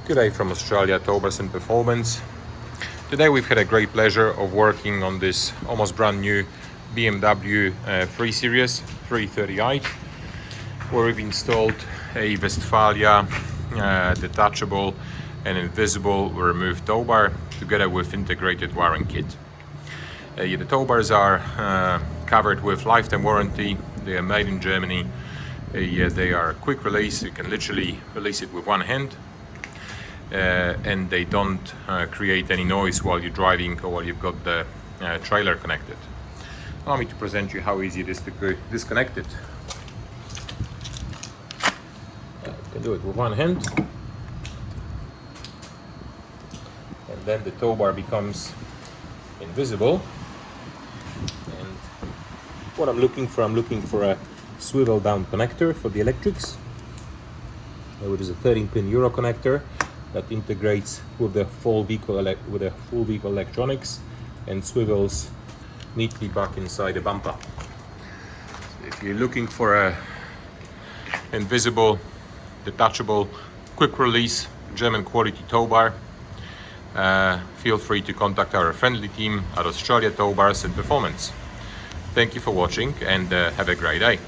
Good day from Australia, Towbars Performance. Today we've had a great pleasure of working on this almost brand new BMW 3 Series 330i, where we've installed a Westfalia detachable and invisible removed tow bar together with integrated wiring kit. The tow bars are covered with lifetime warranty. They are made in Germany. They are quick release. You can literally release it with one hand. And they don't create any noise while you're driving or while you've got the trailer connected. Allow me to present you how easy it is to disconnect it. You can do it with one hand, and then the tow bar becomes invisible. And what I'm looking for a swivel down connector for the electrics, which is a 13-pin Euro connector that integrates with the full vehicle electronics and swivels neatly back inside the bumper. So if you're looking for a invisible, detachable, quick release German quality tow bar, feel free to contact our friendly team at Australia Towbars Performance. Thank you for watching and have a great day.